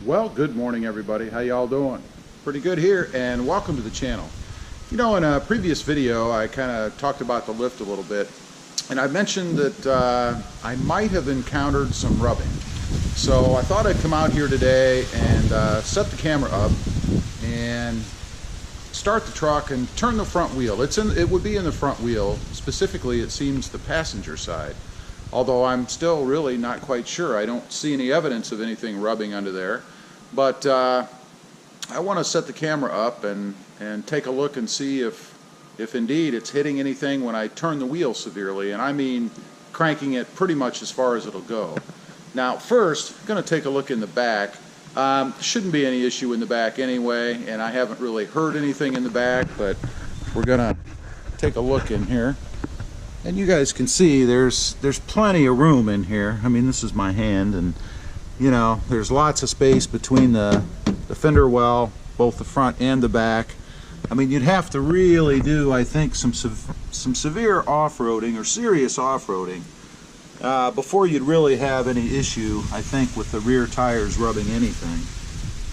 Well, good morning everybody. How y'all doing? Pretty good here, and welcome to the channel. You know, in a previous video I kind of talked about the lift a little bit, and I mentioned that I might have encountered some rubbing. So I thought I'd come out here today and set the camera up and start the truck and turn the front wheel. It would be in the front wheel, specifically it seems the passenger side. Although I'm still really not quite sure. I don't see any evidence of anything rubbing under there. But I want to set the camera up and take a look and see if indeed it's hitting anything when I turn the wheel severely. And I mean cranking it pretty much as far as it'll go. Now first, I'm going to take a look in the back. Shouldn't be any issue in the back anyway, and I haven't really heard anything in the back, but we're going to take a look in here. And you guys can see there's plenty of room in here. I mean, this is my hand, and you know, there's lots of space between the fender well, both the front and the back. I mean, you'd have to really do, I think, some severe off-roading or serious off-roading before you'd really have any issue, I think, with the rear tires rubbing anything,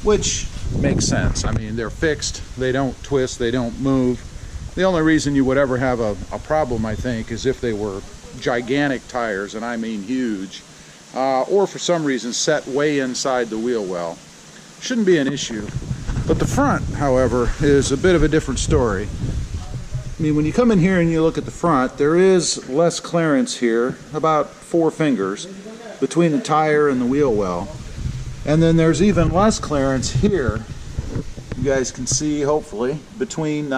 which makes sense. I mean, they're fixed, they don't twist, they don't move. The only reason you would ever have a problem, I think, is if they were gigantic tires, and I mean huge, or for some reason set way inside the wheel well. Shouldn't be an issue. But the front, however, is a bit of a different story. I mean, when you come in here and you look at the front, there is less clearance here, about 4 fingers, between the tire and the wheel well. And then there's even less clearance here, you guys can see, hopefully, between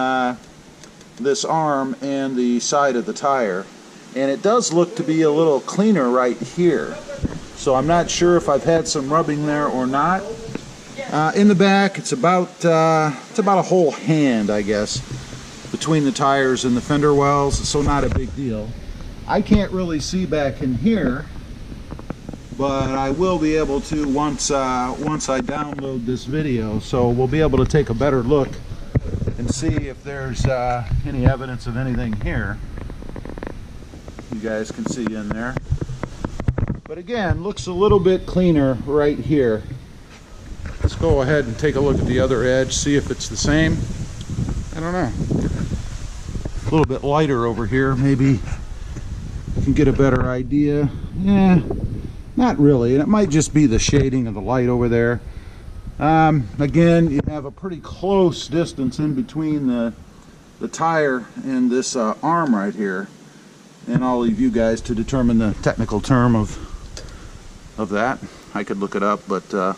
this arm and the side of the tire, and it does look to be a little cleaner right here, so I'm not sure if I've had some rubbing there or not. In the back, it's about a whole hand, I guess, between the tires and the fender wells, so not a big deal. I can't really see back in here, but I will be able to once I download this video, so we'll be able to take a better look and see if there's any evidence of anything here. You guys can see in there. But again, looks a little bit cleaner right here. Let's go ahead and take a look at the other edge, see if it's the same. I don't know. A little bit lighter over here, maybe you can get a better idea. Yeah, not really. And it might just be the shading of the light over there. Again, you have a pretty close distance in between the tire and this arm right here, and I'll leave you guys to determine the technical term of that. I could look it up, but I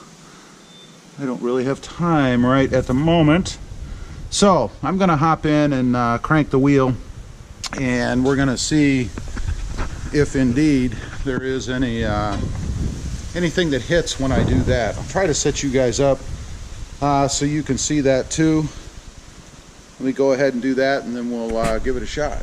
don't really have time right at the moment. So I'm gonna hop in and crank the wheel, and we're gonna see if indeed there is anything that hits when I do that. I'll try to set you guys up so you can see that too. Let me go ahead and do that, and then we'll give it a shot.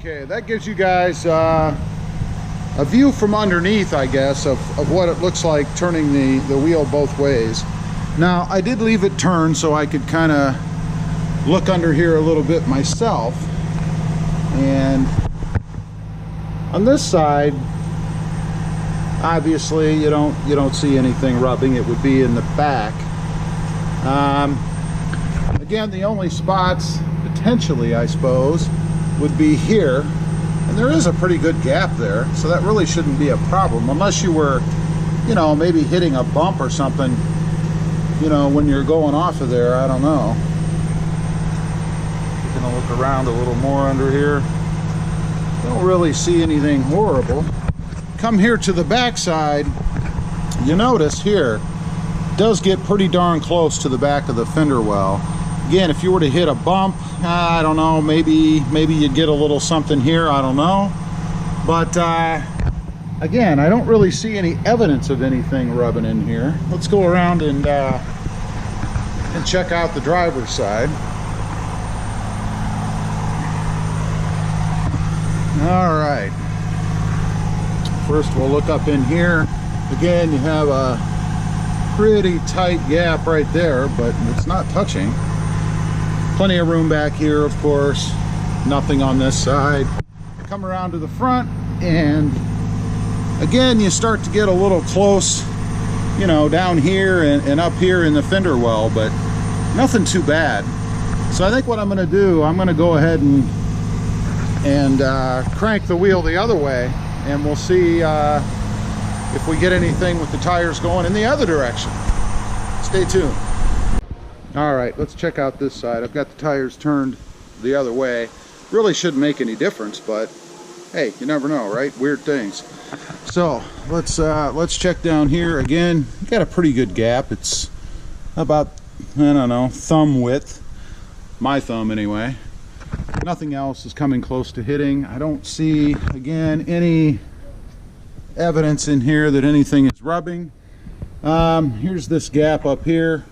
Okay, that gives you guys a view from underneath, I guess, of what it looks like turning the wheel both ways. Now, I did leave it turned so I could kind of look under here a little bit myself, and On this side, obviously you don't see anything rubbing. It would be in the back. Again, the only spots potentially, I suppose, would be here, and there is a pretty good gap there, so that really shouldn't be a problem, unless you were, you know, maybe hitting a bump or something, you know, when you're going off of there. I don't know. We're gonna look around a little more under here. Don't really see anything horrible. Come here to the back side, you notice here it does get pretty darn close to the back of the fender well. Again, if you were to hit a bump, I don't know, maybe you'd get a little something here, I don't know. But again, I don't really see any evidence of anything rubbing in here. Let's go around and check out the driver's side. All right. First, we'll look up in here. Again, you have a pretty tight gap right there, but it's not touching. Plenty of room back here, of course. Nothing on this side. Come around to the front, and again, you start to get a little close, you know, down here and up here in the fender well, but nothing too bad. So I think what I'm going to do, I'm going to go ahead and crank the wheel the other way, and we'll see if we get anything with the tires going in the other direction. Stay tuned. All right, let's check out this side. I've got the tires turned the other way. Really shouldn't make any difference, but hey, you never know, right? Weird things. So let's check down here again. Got a pretty good gap. It's about, I don't know, thumb width. My thumb anyway. Nothing else is coming close to hitting. I don't see, again, any evidence in here that anything is rubbing. Here's this gap up here.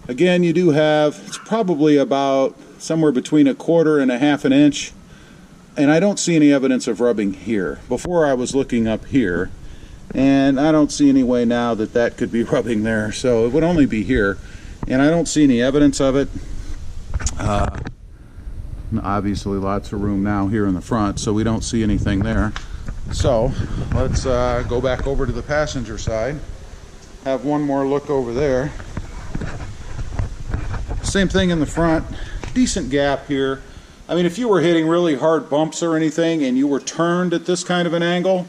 Again, you do have, it's probably about somewhere between 1/4 and 1/2 inch, and I don't see any evidence of rubbing here. Before I was looking up here, and I don't see any way now that that could be rubbing there, so it would only be here, and I don't see any evidence of it. Obviously lots of room now here in the front, so we don't see anything there. So let's go back over to the passenger side, have one more look over there. Same thing in the front, decent gap here. I mean, if you were hitting really hard bumps or anything and you were turned at this kind of an angle,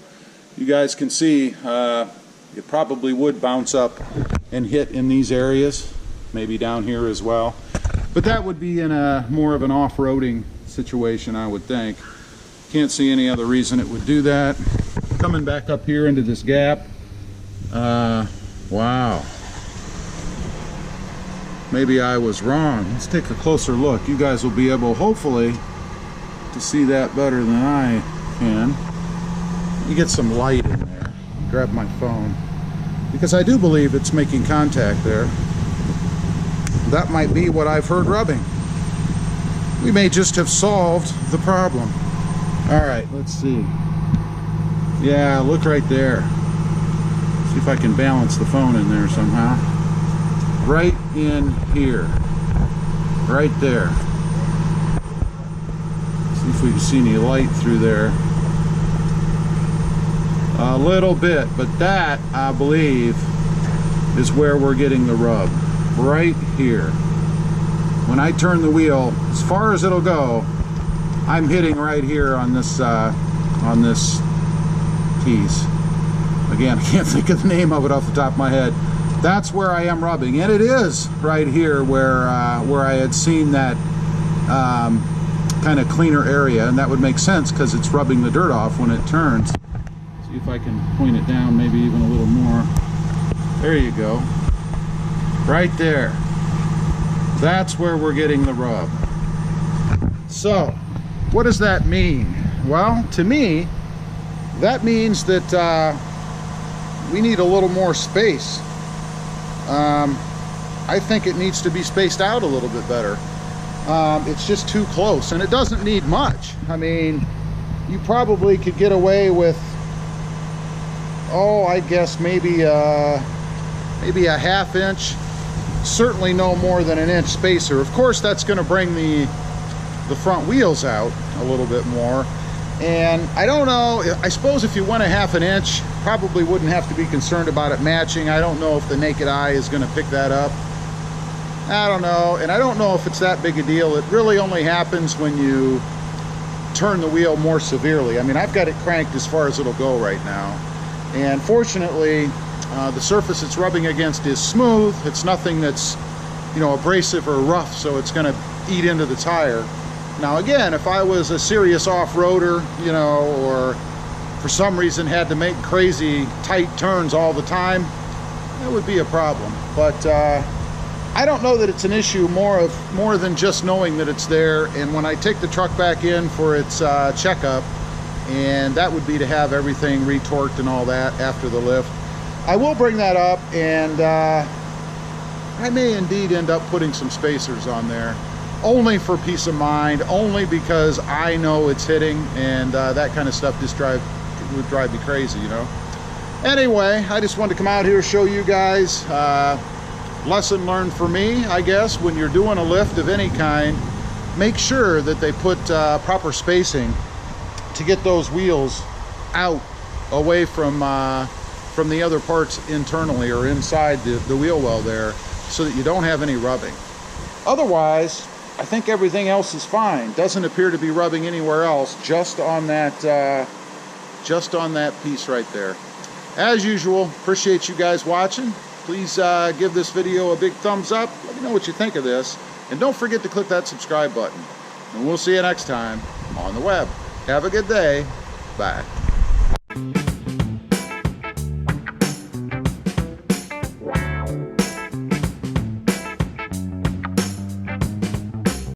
you guys can see it probably would bounce up and hit in these areas, maybe down here as well. But that would be in a more of an off-roading situation, I would think. Can't see any other reason it would do that. Coming back up here into this gap. Wow. Maybe I was wrong. Let's take a closer look. You guys will be able, hopefully, to see that better than I can. You get some light in there. Grab my phone, because I do believe it's making contact there. That might be what I've heard rubbing. We may just have solved the problem. All right, let's see. Yeah, look right there. See if I can balance the phone in there somehow. Right in here. Right there. See if we can see any light through there. A little bit, but that, I believe, is where we're getting the rub. Right here. When I turn the wheel, as far as it'll go, I'm hitting right here on this piece. Again, I can't think of the name of it off the top of my head. That's where I am rubbing, and it is right here where I had seen that kind of cleaner area, and that would make sense because it's rubbing the dirt off when it turns. See if I can point it down, maybe even a little more. There you go. Right there. That's where we're getting the rub. So, what does that mean? Well, to me, that means that we need a little more space. I think it needs to be spaced out a little bit better. It's just too close, and it doesn't need much. I mean, you probably could get away with, oh, I guess maybe a 1/2 inch. Certainly no more than 1 inch spacer. Of course, that's going to bring the front wheels out a little bit more. And I don't know, I suppose if you went a ½ an inch, probably wouldn't have to be concerned about it matching. I don't know if the naked eye is going to pick that up. I don't know, and I don't know if it's that big a deal. It really only happens when you turn the wheel more severely. I mean, I've got it cranked as far as it'll go right now. And fortunately, the surface it's rubbing against is smooth. It's nothing that's, you know, abrasive or rough, so it's going to eat into the tire. Now again, if I was a serious off-roader, you know, or for some reason had to make crazy tight turns all the time, that would be a problem. But I don't know that it's an issue more than just knowing that it's there. And when I take the truck back in for its checkup, and that would be to have everything retorqued and all that after the lift, I will bring that up, and I may indeed end up putting some spacers on there. Only for peace of mind, only because I know it's hitting, and that kind of stuff just would drive me crazy, you know. Anyway, I just wanted to come out here, show you guys. Lesson learned for me, I guess, when you're doing a lift of any kind, make sure that they put proper spacing to get those wheels out, away from the other parts internally or inside the wheel well there, so that you don't have any rubbing. Otherwise, I think everything else is fine. Doesn't appear to be rubbing anywhere else, just on that piece right there. As usual, appreciate you guys watching. Please give this video a big thumbs up. Let me know what you think of this. And don't forget to click that subscribe button. And we'll see you next time on the web. Have a good day. Bye.